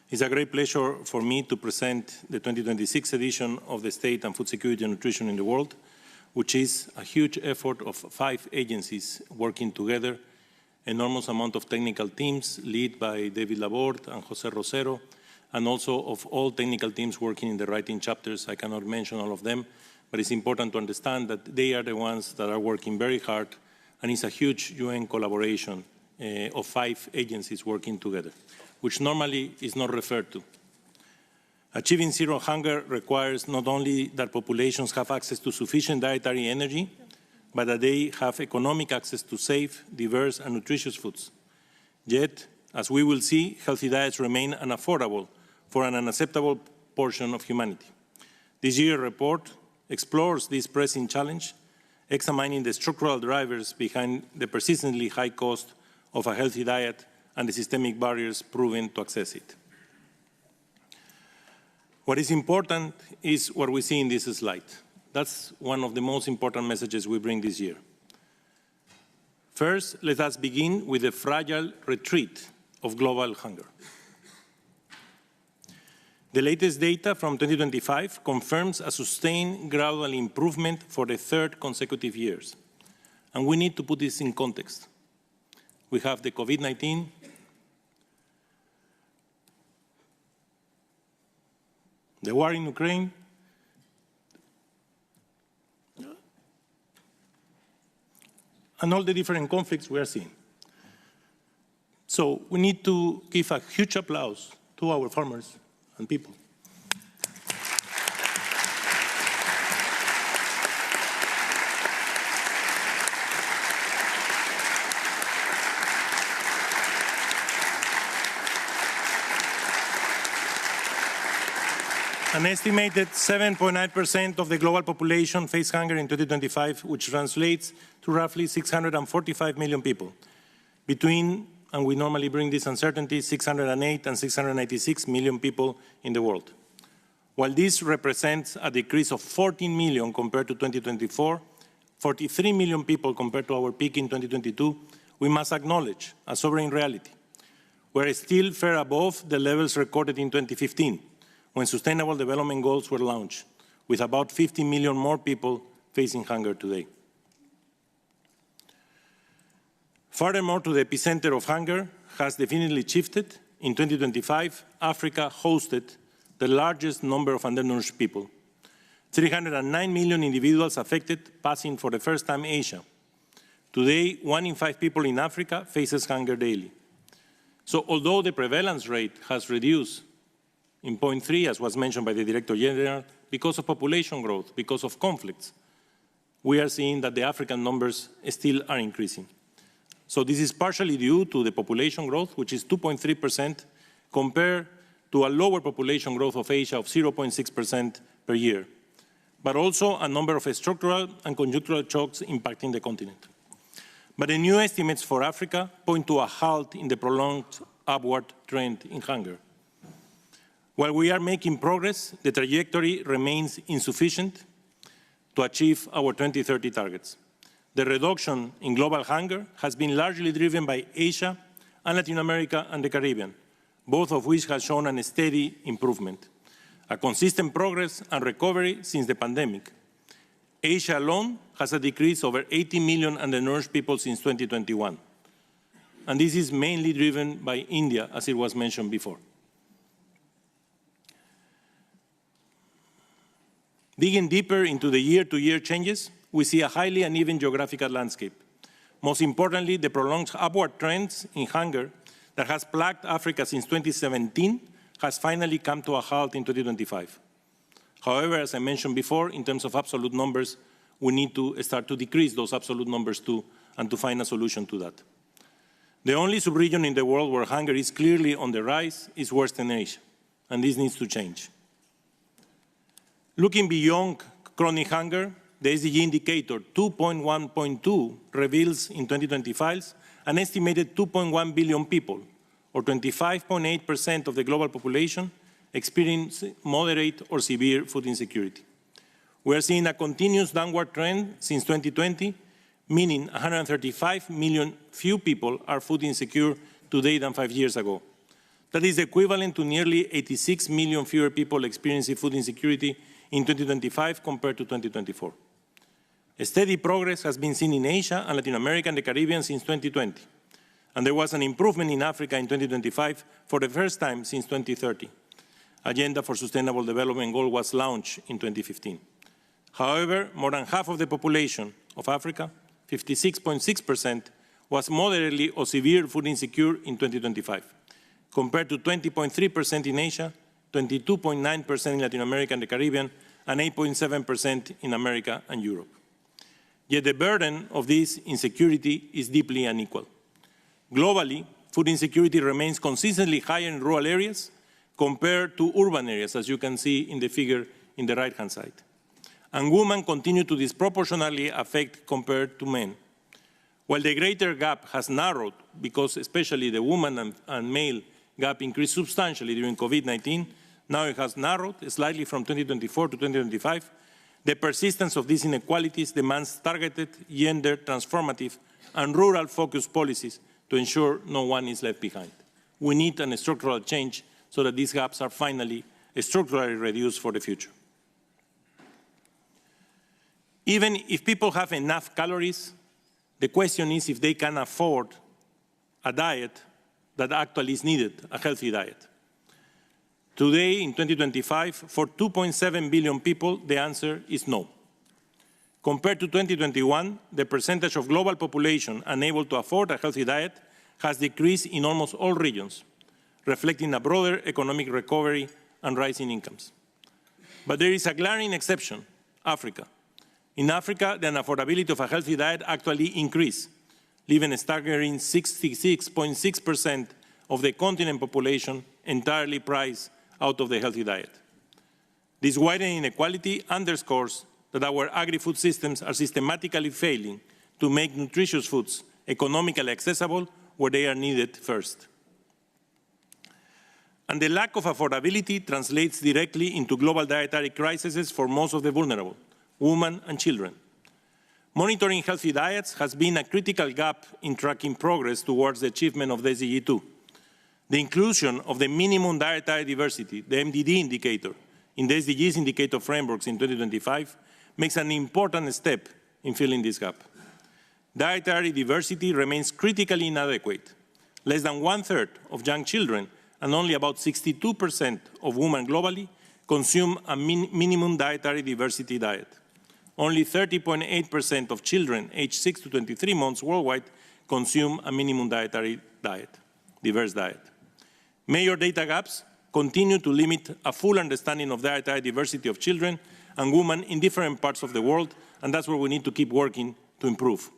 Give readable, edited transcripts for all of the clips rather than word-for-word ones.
It's a great pleasure for me to present the 2026 edition of the State and Food Security and Nutrition in the World, which is a huge effort of 5 agencies working together, enormous amount of technical teams led by David Laborde and Jose Rosero, and also of all technical teams working in the writing chapters. I cannot mention all of them, but it's important to understand that they are the ones that are working very hard, and it's a huge UN collaboration of 5 agencies working together, which normally is not referred to. Achieving zero hunger requires not only that populations have access to sufficient dietary energy, but that they have economic access to safe, diverse, and nutritious foods. Yet, as we will see, healthy diets remain unaffordable for an unacceptable portion of humanity. This year's report explores this pressing challenge, examining the structural drivers behind the persistently high cost of a healthy diet and the systemic barriers proven to access it. What is important is what we see in this slide. That's one of the most important messages we bring this year. First, let us begin with the fragile retreat of global hunger. The latest data from 2025 confirms a sustained gradual improvement for the 3rd consecutive years. And we need to put this in context. We have the COVID-19, the war in Ukraine, and all the different conflicts we are seeing. So we need to give a huge applause to our farmers and people. An estimated 7.9% of the global population faced hunger in 2025, which translates to roughly 645 million people. Between, and we normally bring this uncertainty, 608 and 696 million people in the world. While this represents a decrease of 14 million compared to 2024, 43 million people compared to our peak in 2022, we must acknowledge a sobering reality. We're still far above the levels recorded in 2015, when Sustainable Development Goals were launched, with about 50 million more people facing hunger today. Furthermore, to the epicenter of hunger has definitely shifted. In 2025, Africa hosted the largest number of undernourished people. 309 million individuals affected, passing for the first time Asia. Today, 1 in 5 people in Africa faces hunger daily. So although the prevalence rate has reduced in 0.3, as was mentioned by the Director General, because of population growth, because of conflicts, we are seeing that the African numbers still are increasing. So this is partially due to the population growth, which is 2.3%, compared to a lower population growth of Asia of 0.6% per year, but also a number of structural and conjunctural shocks impacting the continent. But the new estimates for Africa point to a halt in the prolonged upward trend in hunger. While we are making progress, the trajectory remains insufficient to achieve our 2030 targets. The reduction in global hunger has been largely driven by Asia and Latin America and the Caribbean, both of which have shown a steady improvement, a consistent progress and recovery since the pandemic. Asia alone has a decrease over 80 million undernourished people since 2021. And this is mainly driven by India, as it was mentioned before. Digging deeper into the year-to-year changes, we see a highly uneven geographical landscape. Most importantly, the prolonged upward trends in hunger that has plagued Africa since 2017 has finally come to a halt in 2025. However, as I mentioned before, in terms of absolute numbers, we need to start to decrease those absolute numbers too, and to find a solution to that. The only sub-region in the world where hunger is clearly on the rise is Western Asia, and this needs to change. Looking beyond chronic hunger, the SDG indicator 2.1.2 reveals in 2025 an estimated 2.1 billion people, or 25.8% of the global population, experience moderate or severe food insecurity. We are seeing a continuous downward trend since 2020, meaning 135 million few people are food insecure today than 5 years ago. That is equivalent to nearly 86 million fewer people experiencing food insecurity in 2025 compared to 2024. A steady progress has been seen in Asia and Latin America and the Caribbean since 2020. And there was an improvement in Africa in 2025 for the first time since 2030. Agenda for Sustainable Development Goal was launched in 2015. However, more than half of the population of Africa, 56.6%, was moderately or severe food insecure in 2025, compared to 20.3% in Asia, 22.9% in Latin America and the Caribbean, and 8.7% in America and Europe. Yet the burden of this insecurity is deeply unequal. Globally, food insecurity remains consistently higher in rural areas compared to urban areas, as you can see in the figure in the right-hand side. And women continue to disproportionately affect compared to men. While the greater gap has narrowed, because especially the woman and male gap increased substantially during COVID-19, now it has narrowed slightly from 2024 to 2025, the persistence of these inequalities demands targeted, gender transformative, and rural-focused policies to ensure no one is left behind. We need a structural change so that these gaps are finally structurally reduced for the future. Even if people have enough calories, the question is if they can afford a diet that actually is needed, a healthy diet. Today, in 2025, for 2.7 billion people, the answer is no. Compared to 2021, the percentage of global population unable to afford a healthy diet has decreased in almost all regions, reflecting a broader economic recovery and rising incomes. But there is a glaring exception, Africa. In Africa, the unaffordability of a healthy diet actually increased, leaving a staggering 66.6% of the continent population entirely priced out of the healthy diet. This widening inequality underscores that our agri-food systems are systematically failing to make nutritious foods economically accessible where they are needed first. And the lack of affordability translates directly into global dietary crises for most of the vulnerable, women and children. Monitoring healthy diets has been a critical gap in tracking progress towards the achievement of the SDG 2. The inclusion of the minimum dietary diversity, the MDD indicator, in the SDGs indicator frameworks in 2025 makes an important step in filling this gap. Dietary diversity remains critically inadequate. Less than 1/3 of young children and only about 62% of women globally consume a minimum dietary diversity diet. Only 30.8% of children aged 6 to 23 months worldwide consume a minimum dietary diet, diverse diet. Major data gaps continue to limit a full understanding of dietary diversity of children and women in different parts of the world, and that's where we need to keep working to improve.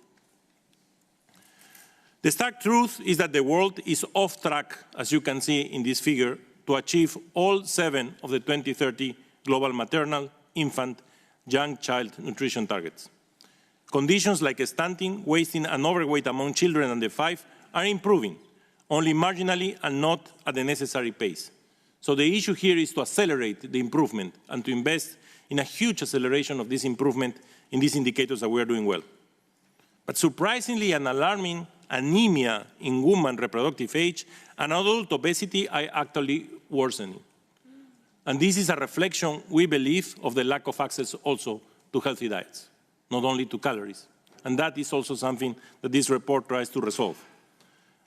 The stark truth is that the world is off track, as you can see in this figure, to achieve all 7 of the 2030 global maternal, infant, young child nutrition targets. Conditions like stunting, wasting, and overweight among children under 5 are improving, only marginally and not at the necessary pace. So the issue here is to accelerate the improvement and to invest in a huge acceleration of this improvement in these indicators that we are doing well. But surprisingly and alarming, anemia in women reproductive age and adult obesity are actually worsening. And this is a reflection, we believe, of the lack of access also to healthy diets, not only to calories. And that is also something that this report tries to resolve.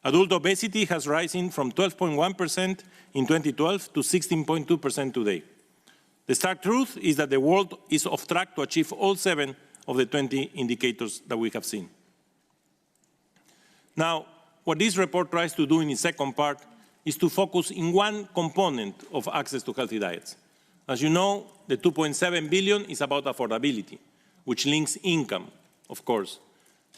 Adult obesity has risen from 12.1% in 2012 to 16.2% today. The stark truth is that the world is off track to achieve all 7 of the 20 indicators that we have seen. Now, what this report tries to do in its second part is to focus in one component of access to healthy diets. As you know, the 2.7 billion is about affordability, which links income, of course.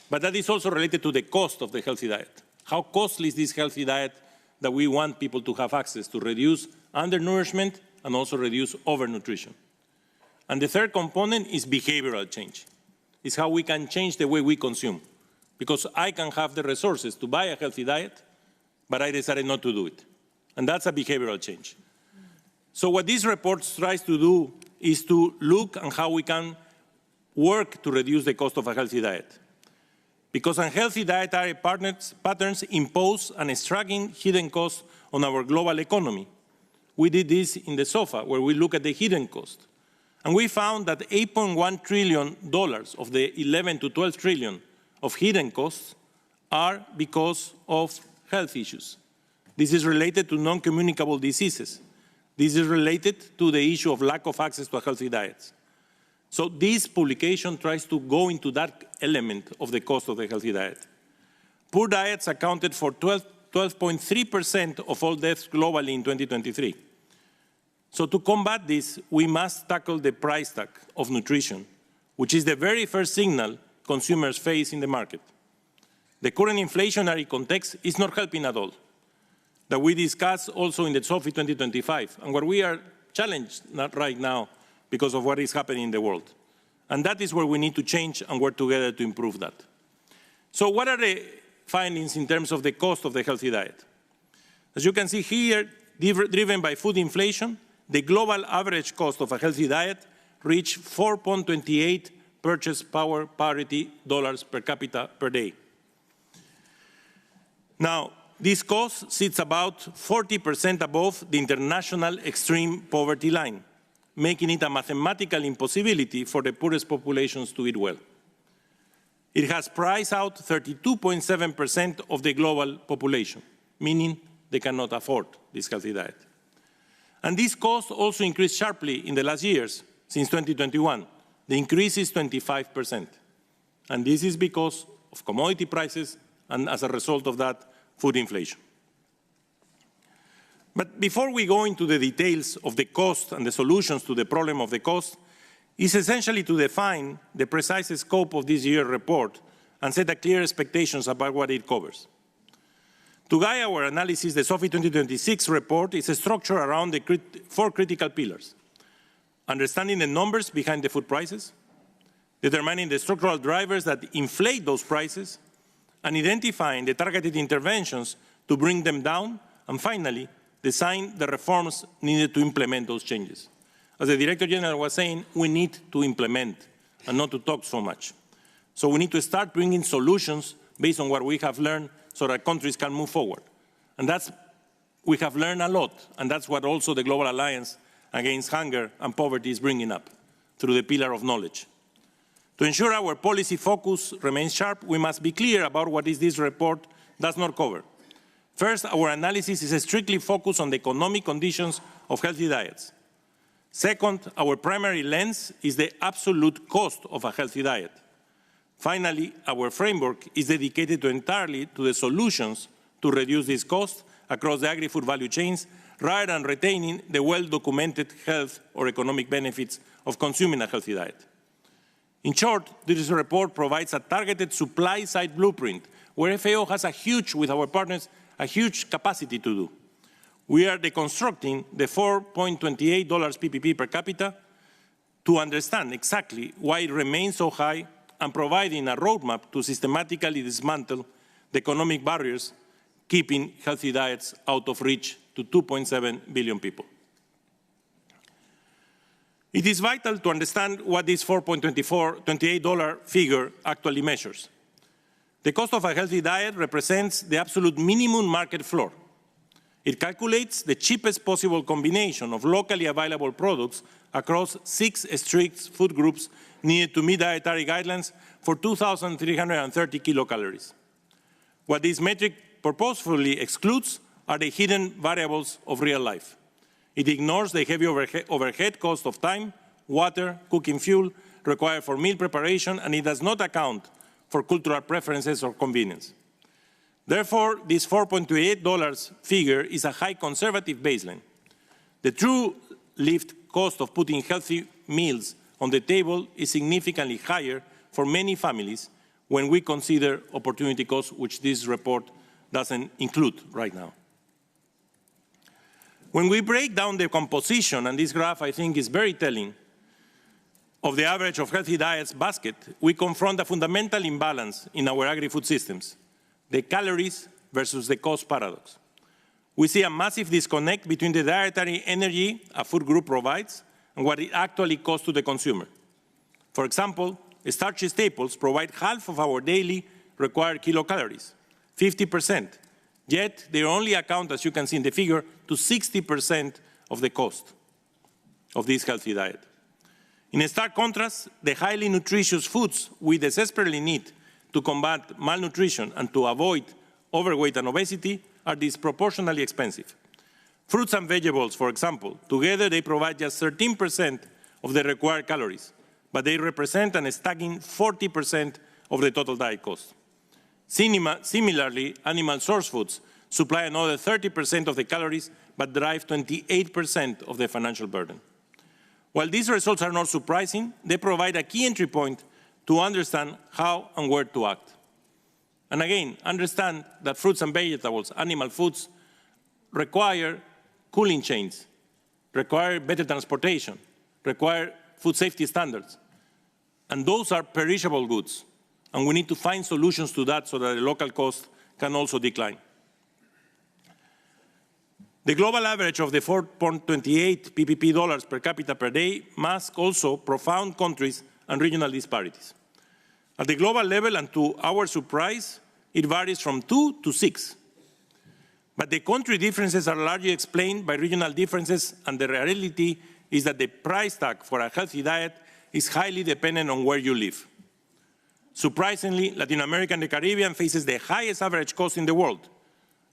But that is also related to the cost of the healthy diet. How costly is this healthy diet that we want people to have access to reduce undernourishment and also reduce overnutrition? And the third component is behavioral change. It's how we can change the way we consume. Because I can have the resources to buy a healthy diet, but I decided not to do it. And that's a behavioral change. So what this report tries to do is to look at how we can work to reduce the cost of a healthy diet. Because unhealthy dietary patterns impose an striking hidden cost on our global economy. We did this in the SOFI, where we look at the hidden cost. And we found that $8.1 trillion of the 11 to 12 trillion of hidden costs are because of health issues. This is related to non-communicable diseases. This is related to the issue of lack of access to a healthy diet. So this publication tries to go into that element of the cost of the healthy diet. Poor diets accounted for 12.3% of all deaths globally in 2023. So to combat this, we must tackle the price tag of nutrition, which is the very first signal consumers face in the market. The current inflationary context is not helping at all, that we discuss also in the SOFI 2025, and where we are challenged right now because of what is happening in the world. And that is where we need to change and work together to improve that. So what are the findings in terms of the cost of the healthy diet? As you can see here, driven by food inflation, the global average cost of a healthy diet reached 4.28 purchase power parity dollars per capita per day. Now, this cost sits about 40% above the international extreme poverty line, making it a mathematical impossibility for the poorest populations to eat well. It has priced out 32.7% of the global population, meaning they cannot afford this healthy diet. And this cost also increased sharply in the last years, since 2021. The increase is 25%. And this is because of commodity prices and, as a result of that, food inflation. But before we go into the details of the cost and the solutions to the problem of the cost, it's essentially to define the precise scope of this year's report and set a clear expectations about what it covers. To guide our analysis, the SOFI 2026 report is structured around the four critical pillars: understanding the numbers behind the food prices, determining the structural drivers that inflate those prices, and identifying the targeted interventions to bring them down, and finally, design the reforms needed to implement those changes. As the Director General was saying, we need to implement and not to talk so much. So we need to start bringing solutions based on what we have learned so that countries can move forward. And we have learned a lot, and that's what also the Global Alliance Against Hunger and Poverty is bringing up through the pillar of knowledge. To ensure our policy focus remains sharp, we must be clear about what this report does not cover. First, our analysis is strictly focused on the economic conditions of healthy diets. Second, our primary lens is the absolute cost of a healthy diet. Finally, our framework is dedicated entirely to the solutions to reduce this cost across the agri-food value chains, rather than retaining the well-documented health or economic benefits of consuming a healthy diet. In short, this report provides a targeted supply-side blueprint where FAO has with our partners, a huge capacity to do. We are deconstructing the $4.28 PPP per capita to understand exactly why it remains so high and providing a roadmap to systematically dismantle the economic barriers, keeping healthy diets out of reach to 2.7 billion people. It is vital to understand what this $4.28 figure actually measures. The cost of a healthy diet represents the absolute minimum market floor. It calculates the cheapest possible combination of locally available products across 6 strict food groups needed to meet dietary guidelines for 2,330 kilocalories. What this metric purposefully excludes are the hidden variables of real life. It ignores the heavy overhead cost of time, water, cooking fuel required for meal preparation, and it does not account for cultural preferences or convenience. Therefore, this $4.28 figure is a high conservative baseline. The true lived cost of putting healthy meals on the table is significantly higher for many families when we consider opportunity costs, which this report doesn't include right now. When we break down the composition, and this graph I think is very telling, of the average of healthy diets basket, we confront a fundamental imbalance in our agri-food systems, the calories versus the cost paradox. We see a massive disconnect between the dietary energy a food group provides and what it actually costs to the consumer. For example, starchy staples provide half of our daily required kilocalories, 50%, Yet, they only account, as you can see in the figure, to 60% of the cost of this healthy diet. In stark contrast, the highly nutritious foods we desperately need to combat malnutrition and to avoid overweight and obesity are disproportionately expensive. Fruits and vegetables, for example, together they provide just 13% of the required calories, but they represent an staggering 40% of the total diet cost. Similarly, animal source foods supply another 30% of the calories, but drive 28% of the financial burden. While these results are not surprising, they provide a key entry point to understand how and where to act. And again, understand that fruits and vegetables, animal foods, require cooling chains, require better transportation, require food safety standards. And those are perishable goods. And we need to find solutions to that so that the local cost can also decline. The global average of the 4.28 PPP dollars per capita per day masks also profound countries and regional disparities. At the global level, and to our surprise, it varies from 2 to 6. But the country differences are largely explained by regional differences, and the reality is that the price tag for a healthy diet is highly dependent on where you live. Surprisingly, Latin America and the Caribbean faces the highest average cost in the world,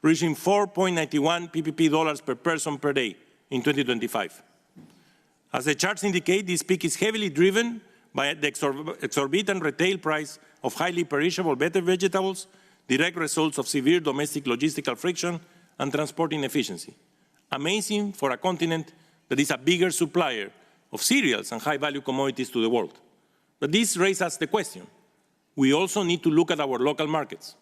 reaching 4.91 PPP dollars per person per day in 2025. As the charts indicate, this peak is heavily driven by the exorbitant retail price of highly perishable better vegetables, direct results of severe domestic logistical friction and transport inefficiency. Amazing for a continent that is a bigger supplier of cereals and high-value commodities to the world. But this raises us the question. We also need to look at our local markets.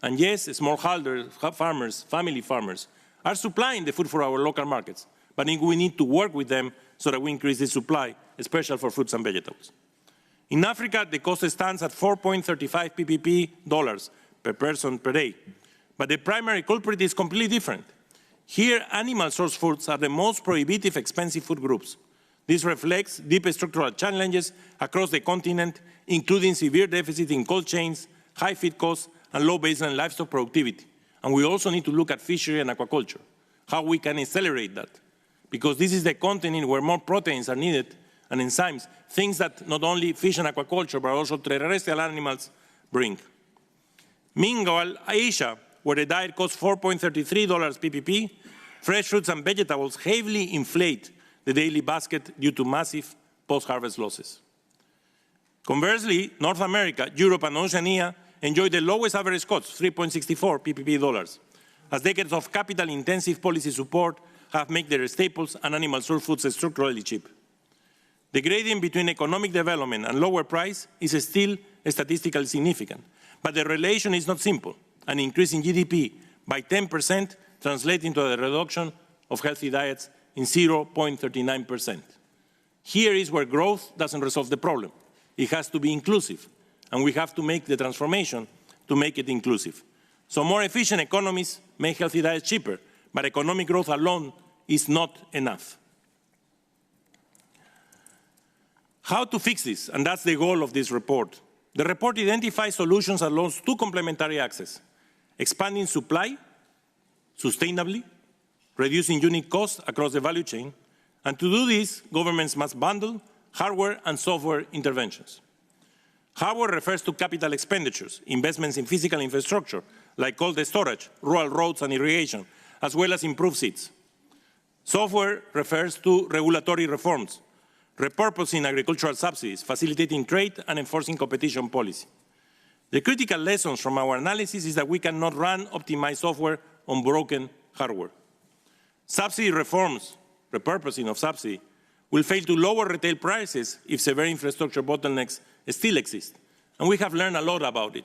And yes, smallholders, farmers, family farmers are supplying the food for our local markets, but we need to work with them so that we increase the supply, especially for fruits and vegetables. In Africa, the cost stands at 4.35 PPP dollars per person per day, but the primary culprit is completely different. Here, animal source foods are the most prohibitive expensive food groups. This reflects deep structural challenges across the continent, including severe deficit in cold chains, high feed costs, and low baseline livestock productivity. And we also need to look at fishery and aquaculture, how we can accelerate that. Because this is the continent where more proteins are needed and enzymes, things that not only fish and aquaculture, but also terrestrial animals bring. Meanwhile, Asia, where the diet costs $4.33 PPP, fresh fruits and vegetables heavily inflate the daily basket due to massive post-harvest losses. Conversely, North America, Europe, and Oceania enjoy the lowest average cost, 3.64 PPP dollars, as decades of capital-intensive policy support have made their staples and animal source foods structurally cheap. The gradient between economic development and lower price is still statistically significant, but the relation is not simple. An increase in GDP by 10% translates into a reduction of healthy diets in 0.39%. Here is where growth doesn't resolve the problem. It has to be inclusive, and we have to make the transformation to make it inclusive. So more efficient economies make healthy diets cheaper, but economic growth alone is not enough. How to fix this? And that's the goal of this report. The report identifies solutions along two complementary axes: expanding supply sustainably, reducing unit costs across the value chain, and to do this, governments must bundle hardware and software interventions. Hardware refers to capital expenditures, investments in physical infrastructure, like cold storage, rural roads and irrigation, as well as improved seeds. Software refers to regulatory reforms, repurposing agricultural subsidies, facilitating trade and enforcing competition policy. The critical lessons from our analysis is that we cannot run optimized software on broken hardware. Subsidy reforms, repurposing of subsidy, will fail to lower retail prices if severe infrastructure bottlenecks still exist. And we have learned a lot about it.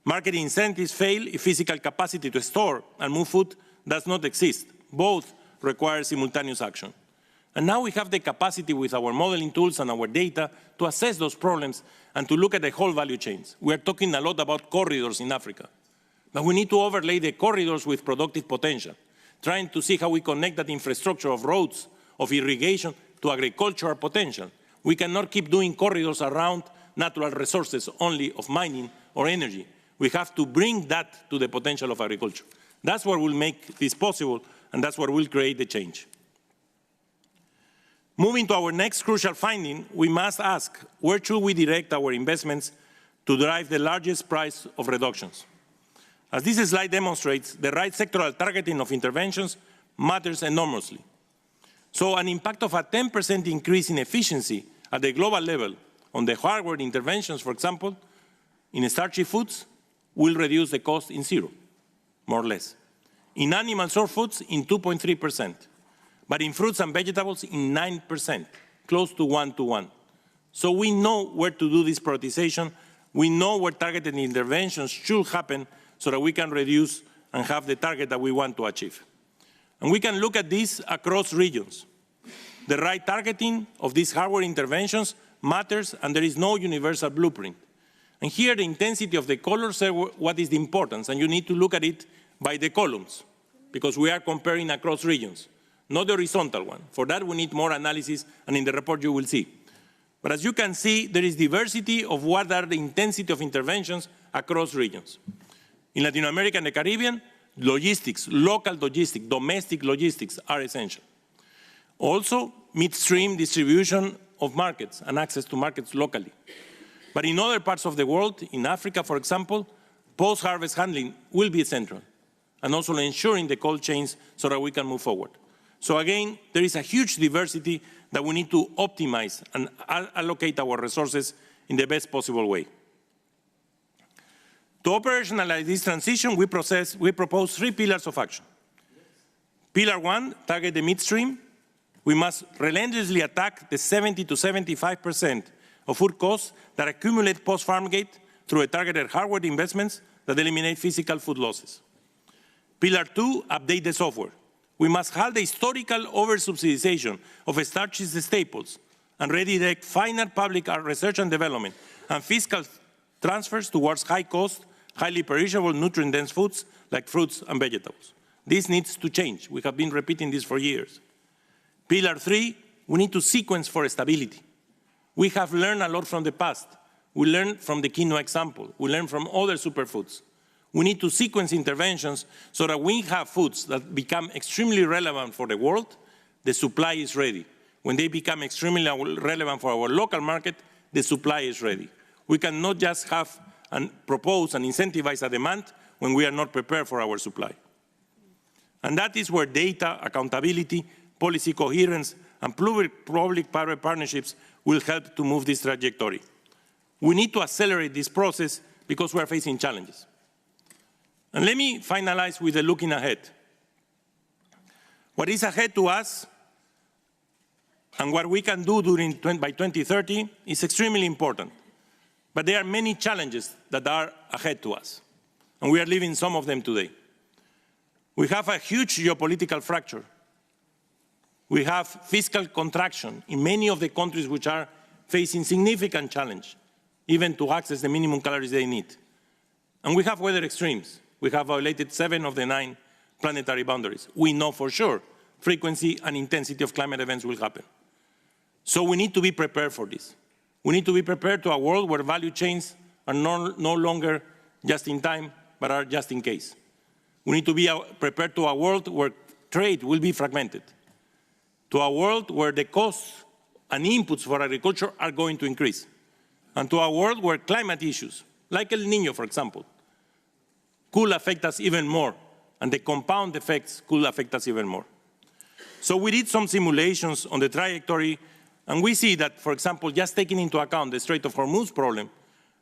Market incentives fail if physical capacity to store and move food does not exist. Both require simultaneous action. And now we have the capacity with our modeling tools and our data to assess those problems and to look at the whole value chains. We are talking a lot about corridors in Africa, but we need to overlay the corridors with productive potential, trying to see how we connect that infrastructure of roads, of irrigation, to agricultural potential. We cannot keep doing corridors around natural resources only of mining or energy. We have to bring that to the potential of agriculture. That's what will make this possible, and that's what will create the change. Moving to our next crucial finding, we must ask, where should we direct our investments to drive the largest price of reductions? As this slide demonstrates, the right sectoral targeting of interventions matters enormously. So an impact of a 10% increase in efficiency at the global level on the hardware interventions, for example, in starchy foods, will reduce the cost in zero, more or less. In animal source foods, in 2.3%. But in fruits and vegetables, in 9%, close to 1-to-1. So we know where to do this prioritization. We know where targeted interventions should happen so that we can reduce and have the target that we want to achieve. And we can look at this across regions. The right targeting of these hardware interventions matters, and there is no universal blueprint. And here the intensity of the colors say what is the importance, and you need to look at it by the columns, because we are comparing across regions, not the horizontal one. For that, we need more analysis, and in the report you will see. But as you can see, there is diversity of what are the intensity of interventions across regions. In Latin America and the Caribbean, logistics, local logistics, domestic logistics are essential. Also, midstream distribution of markets and access to markets locally. But in other parts of the world, in Africa, for example, post-harvest handling will be central, and also ensuring the cold chains so that we can move forward. So again, there is a huge diversity that we need to optimize and allocate our resources in the best possible way. To operationalize this transition, we propose 3 pillars of action. Pillar 1, target the midstream. We must relentlessly attack the 70 to 75% of food costs that accumulate post-farm gate through a targeted hardware investments that eliminate physical food losses. Pillar 2, update the software. We must halt the historical over-subsidization of starches staples and redirect final public research and development and fiscal transfers towards high-cost, highly perishable, nutrient-dense foods like fruits and vegetables. This needs to change. We have been repeating this for years. Pillar 3, we need to sequence for stability. We have learned a lot from the past. We learned from the quinoa example. We learned from other superfoods. We need to sequence interventions so that we have foods that become extremely relevant for the world, the supply is ready. When they become extremely relevant for our local market, the supply is ready. We cannot just have and propose and incentivize a demand when we are not prepared for our supply. And that is where data, accountability, policy coherence, and public-private partnerships will help to move this trajectory. We need to accelerate this process because we are facing challenges. And let me finalize with a looking ahead. What is ahead to us and what we can do by 2030 is extremely important. But there are many challenges that are ahead to us, and we are living some of them today. We have a huge geopolitical fracture. We have fiscal contraction in many of the countries which are facing significant challenge, even to access the minimum calories they need. And we have weather extremes. We have violated 7 of the 9 planetary boundaries. We know for sure frequency and intensity of climate events will happen. So we need to be prepared for this. We need to be prepared to a world where value chains are no longer just in time, but are just in case. We need to be prepared to a world where trade will be fragmented, to a world where the costs and inputs for agriculture are going to increase, and to a world where climate issues, like El Niño, for example, could affect us even more, and the compound effects could affect us even more. So we did some simulations on the trajectory, and we see that, for example, just taking into account the Strait of Hormuz problem,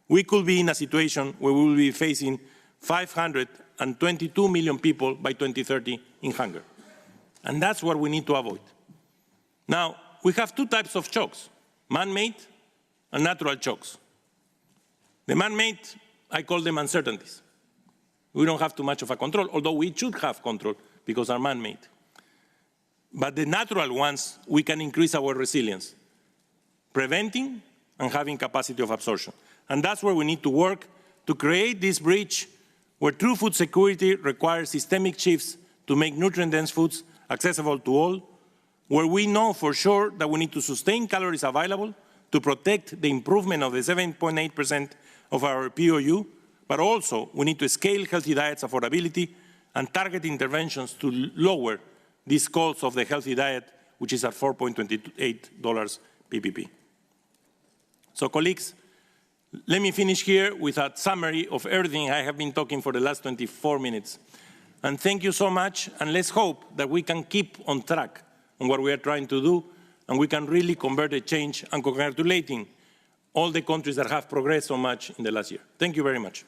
we could be in a situation where we will be facing 522 million people by 2030 in hunger. And that's what we need to avoid. Now, we have 2 types of shocks, man-made and natural shocks. The man-made, I call them uncertainties. We don't have too much of a control, although we should have control because they're man-made. But the natural ones, we can increase our resilience, preventing and having capacity of absorption. And that's where we need to work to create this bridge where true food security requires systemic shifts to make nutrient-dense foods accessible to all, where we know for sure that we need to sustain calories available to protect the improvement of the 7.8% of our POU, But also, we need to scale healthy diets affordability and target interventions to lower this cost of the healthy diet, which is at $4.28 PPP. So, colleagues, let me finish here with a summary of everything I have been talking for the last 24 minutes. And thank you so much, and let's hope that we can keep on track on what we are trying to do, and we can really convert a change, and congratulating all the countries that have progressed so much in the last year. Thank you very much.